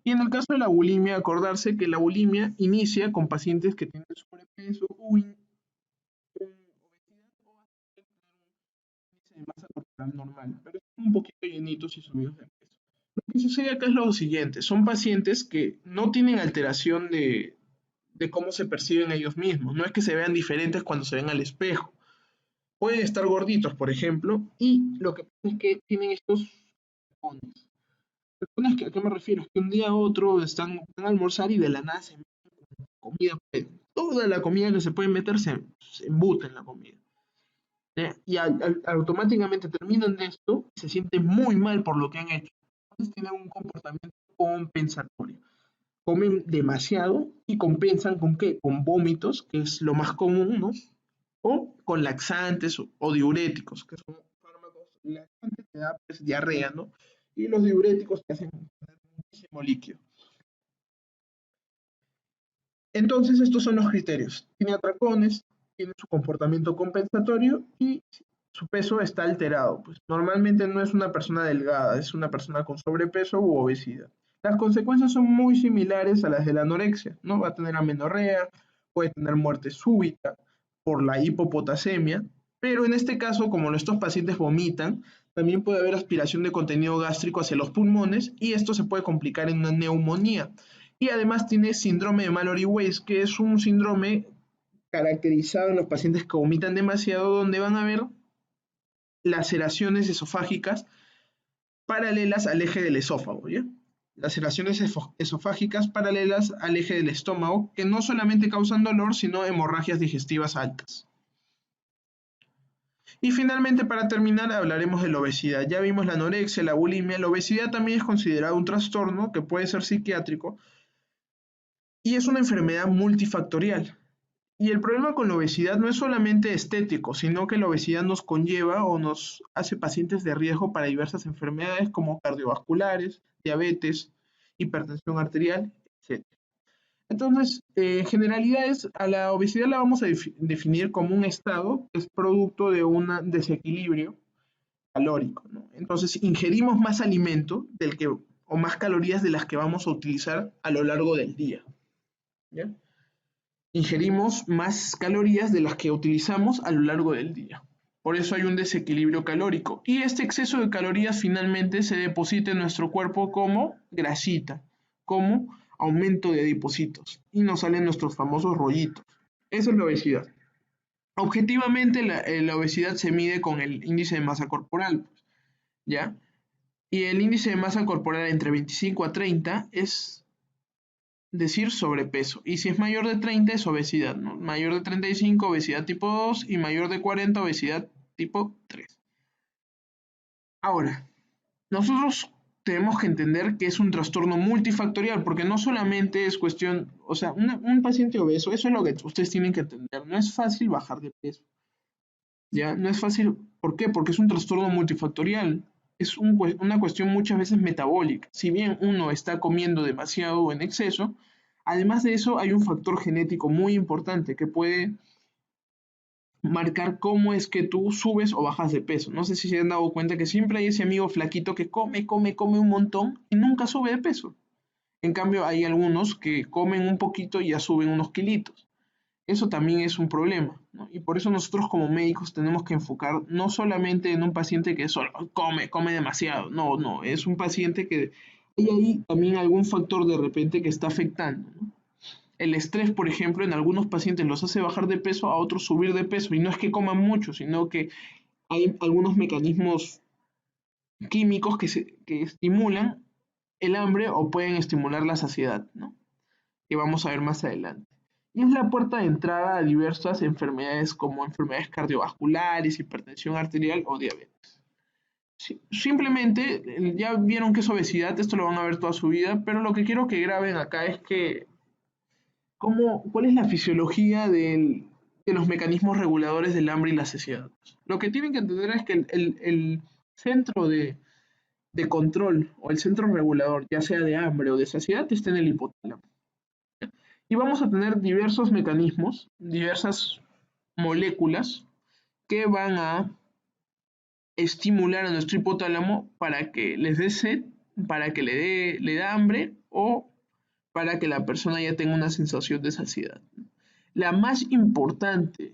Y en el caso de la bulimia, acordarse que la bulimia inicia con pacientes que tienen sobrepeso o obesidad o índice de masa corporal normal, pero están un poquito llenitos y subidos de peso. Lo que sucede acá es lo siguiente, son pacientes que no tienen alteración de cómo se perciben ellos mismos, no es que se vean diferentes cuando se ven al espejo. Pueden estar gorditos, por ejemplo, y lo que pasa es que tienen estos tapones. Personas que, ¿a qué me refiero? Es que un día a otro van a almorzar y de la nada se meten con comida, toda la comida que se puede meter se embuta en la comida. Y automáticamente terminan de esto y se sienten muy mal por lo que han hecho. Entonces tienen un comportamiento compensatorio. Comen demasiado y compensan ¿con qué? Con vómitos, que es lo más común, ¿no? O con laxantes o diuréticos, que son fármacos laxantes que da pues, diarrea, ¿no? Y los diuréticos que hacen perder muchísimo líquido. Entonces, estos son los criterios. Tiene atracones, tiene su comportamiento compensatorio y su peso está alterado. Pues normalmente no es una persona delgada, es una persona con sobrepeso u obesidad. Las consecuencias son muy similares a las de la anorexia, ¿no? Va a tener amenorrea, puede tener muerte súbita por la hipopotasemia, pero en este caso, como estos pacientes vomitan, también puede haber aspiración de contenido gástrico hacia los pulmones y esto se puede complicar en una neumonía. Y además tiene síndrome de Mallory-Weiss, que es un síndrome caracterizado en los pacientes que vomitan demasiado, donde van a haber laceraciones esofágicas paralelas al eje del esófago, ¿ya? Laceraciones esofágicas paralelas al eje del estómago, que no solamente causan dolor, sino hemorragias digestivas altas. Y finalmente, para terminar, hablaremos de la obesidad. Ya vimos la anorexia, la bulimia. La obesidad también es considerada un trastorno que puede ser psiquiátrico y es una enfermedad multifactorial. Y el problema con la obesidad no es solamente estético, sino que la obesidad nos conlleva o nos hace pacientes de riesgo para diversas enfermedades como cardiovasculares, diabetes, hipertensión arterial, etc. Entonces, en generalidades, a la obesidad la vamos a definir como un estado que es producto de un desequilibrio calórico, ¿no? Entonces, ingerimos más alimento o más calorías de las que vamos a utilizar a lo largo del día, ¿ya? Ingerimos más calorías de las que utilizamos a lo largo del día. Por eso hay un desequilibrio calórico. Y este exceso de calorías finalmente se deposita en nuestro cuerpo como grasita, como aumento de adipocitos. Y nos salen nuestros famosos rollitos. Esa es la obesidad. Objetivamente la obesidad se mide con el índice de masa corporal, ¿ya? Y el índice de masa corporal entre 25 a 30 es decir sobrepeso. Y si es mayor de 30 es obesidad, ¿no? Mayor de 35 obesidad tipo 2 y mayor de 40 obesidad tipo 3. Ahora, nosotros tenemos que entender que es un trastorno multifactorial, porque no solamente es cuestión, o sea, un paciente obeso, eso es lo que ustedes tienen que entender, no es fácil bajar de peso, ¿ya? No es fácil, ¿por qué? Porque es un trastorno multifactorial, es una cuestión muchas veces metabólica. Si bien uno está comiendo demasiado o en exceso, además de eso hay un factor genético muy importante que puede marcar cómo es que tú subes o bajas de peso. No sé si se han dado cuenta que siempre hay ese amigo flaquito que come un montón y nunca sube de peso. En cambio, hay algunos que comen un poquito y ya suben unos kilitos. Eso también es un problema, ¿no? Y por eso nosotros como médicos tenemos que enfocar no solamente en un paciente que solo come demasiado. No, no, es un paciente que hay ahí también algún factor de repente que está afectando, ¿no? El estrés, por ejemplo, en algunos pacientes los hace bajar de peso, a otros subir de peso. Y no es que coman mucho, sino que hay algunos mecanismos químicos que estimulan el hambre o pueden estimular la saciedad, ¿no? Que vamos a ver más adelante. Y es la puerta de entrada a diversas enfermedades como enfermedades cardiovasculares, hipertensión arterial o diabetes. Sí, simplemente, ya vieron que es obesidad, esto lo van a ver toda su vida, pero lo que quiero que graben acá es que cuál es la fisiología de los mecanismos reguladores del hambre y la saciedad. Lo que tienen que entender es que el centro de control o el centro regulador, ya sea de hambre o de saciedad, está en el hipotálamo. Y vamos a tener diversos mecanismos, diversas moléculas que van a estimular a nuestro hipotálamo para que les dé sed, para que le dé hambre o para que la persona ya tenga una sensación de saciedad. La más importante,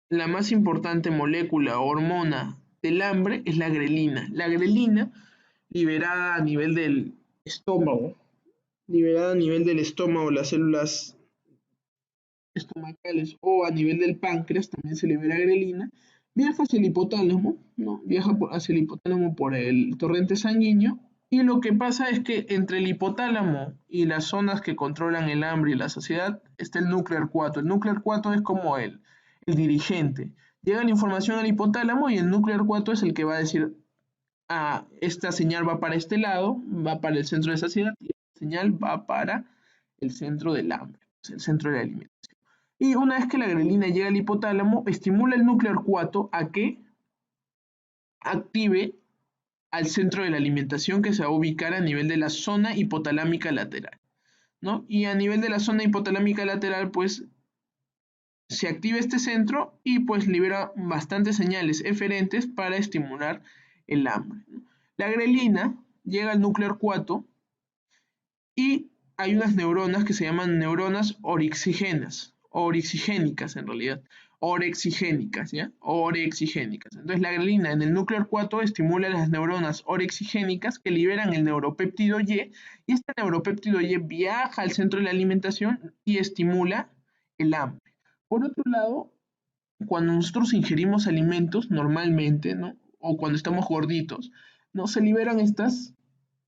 la más importante molécula o hormona del hambre es la grelina. La grelina, liberada a nivel del estómago, las células estomacales o a nivel del páncreas, también se libera grelina, viaja hacia el hipotálamo, ¿no? Hacia el hipotálamo por el torrente sanguíneo, y lo que pasa es que entre el hipotálamo y las zonas que controlan el hambre y la saciedad está el núcleo 4. El núcleo 4 es como el dirigente. Llega la información al hipotálamo y el núcleo 4 es el que va a decir, ah, esta señal va para este lado, va para el centro de saciedad, y esta señal va para el centro del hambre, el centro de la alimentación. Y una vez que la grelina llega al hipotálamo, estimula el núcleo 4 a que active al centro de la alimentación, que se va a ubicar a nivel de la zona hipotalámica lateral, ¿no? Y a nivel de la zona hipotalámica lateral, pues se activa este centro y pues libera bastantes señales eferentes para estimular el hambre, ¿no? La grelina llega al núcleo 4 y hay unas neuronas que se llaman neuronas orexigénicas en realidad, orexigénicas, ¿ya? Orexigénicas. Entonces la grelina en el núcleo 4 estimula las neuronas orexigénicas que liberan el neuropéptido Y, y este neuropéptido Y viaja al centro de la alimentación y estimula el hambre. Por otro lado, cuando nosotros ingerimos alimentos normalmente, ¿no? O cuando estamos gorditos, ¿no? Se liberan estas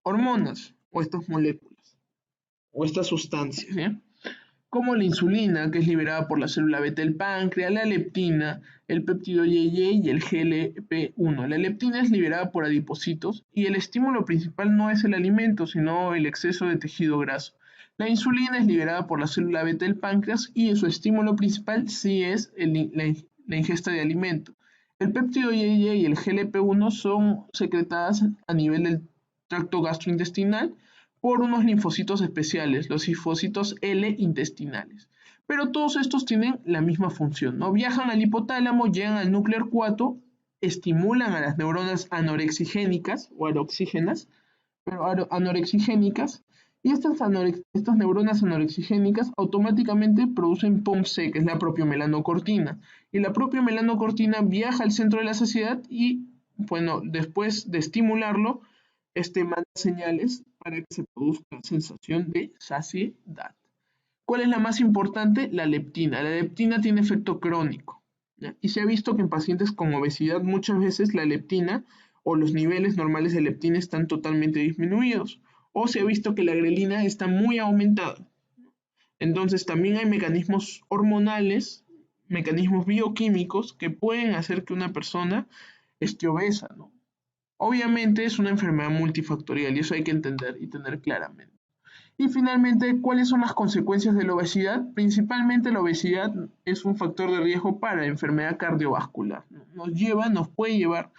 hormonas o estas moléculas o estas sustancias, ¿ya? Como la insulina, que es liberada por la célula beta del páncreas, la leptina, el péptido YY y el GLP-1. La leptina es liberada por adipocitos y el estímulo principal no es el alimento, sino el exceso de tejido graso. La insulina es liberada por la célula beta del páncreas y su estímulo principal sí es la ingesta de alimento. El péptido YY y el GLP-1 son secretadas a nivel del tracto gastrointestinal por unos linfocitos especiales, los linfocitos L intestinales. Pero todos estos tienen la misma función, ¿no? Viajan al hipotálamo, llegan al núcleo 4, estimulan a las neuronas anorexigénicas o aroxígenas, pero anorexigénicas, y estas neuronas anorexigénicas automáticamente producen POMC, que es la propiomelaanocortina, y la propiomelaanocortina viaja al centro de la saciedad y, bueno, después de estimularlo, manda señales para que se produzca sensación de saciedad. ¿Cuál es la más importante? La leptina. La leptina tiene efecto crónico, ¿ya? Y se ha visto que en pacientes con obesidad muchas veces la leptina o los niveles normales de leptina están totalmente disminuidos. O se ha visto que la grelina está muy aumentada. Entonces también hay mecanismos hormonales, mecanismos bioquímicos que pueden hacer que una persona esté obesa, ¿no? Obviamente es una enfermedad multifactorial y eso hay que entender y tener claramente. Y finalmente, ¿cuáles son las consecuencias de la obesidad? Principalmente la obesidad es un factor de riesgo para la enfermedad cardiovascular. Nos puede llevar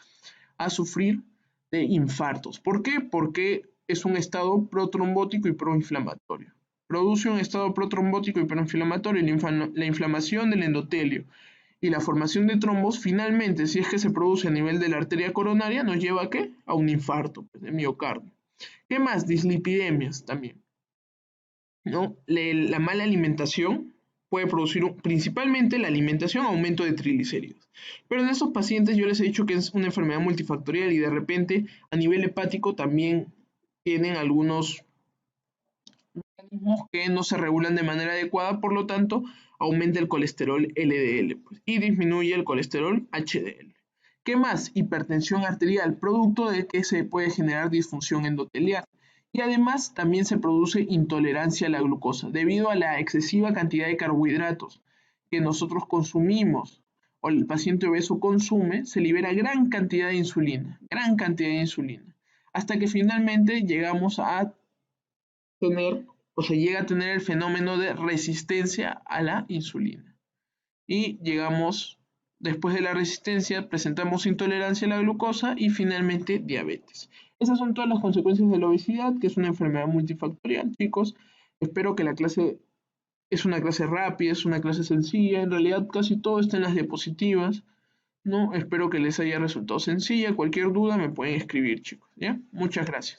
a sufrir de infartos. ¿Por qué? Porque es un estado protrombótico y proinflamatorio. Produce un estado protrombótico y proinflamatorio, la inflamación del endotelio y la formación de trombos, finalmente, si es que se produce a nivel de la arteria coronaria, nos lleva ¿a qué? A un infarto de miocardio. ¿Qué más? Dislipidemias también, ¿no? La mala alimentación puede producir, principalmente la alimentación, aumento de triglicéridos. Pero en estos pacientes yo les he dicho que es una enfermedad multifactorial y de repente a nivel hepático también tienen algunos mecanismos que no se regulan de manera adecuada, por lo tanto aumenta el colesterol LDL, pues, y disminuye el colesterol HDL. ¿Qué más? Hipertensión arterial, producto de que se puede generar disfunción endotelial. Y además también se produce intolerancia a la glucosa, debido a la excesiva cantidad de carbohidratos que nosotros consumimos o el paciente obeso consume, se libera gran cantidad de insulina, hasta que finalmente llegamos a tener o se llega a tener el fenómeno de resistencia a la insulina. Y llegamos, después de la resistencia, presentamos intolerancia a la glucosa y finalmente diabetes. Esas son todas las consecuencias de la obesidad, que es una enfermedad multifactorial, chicos. Espero que la clase es una clase rápida, es una clase sencilla. En realidad casi todo está en las diapositivas. ¿no? Espero que les haya resultado sencilla. Cualquier duda me pueden escribir, chicos, ¿ya? Muchas gracias.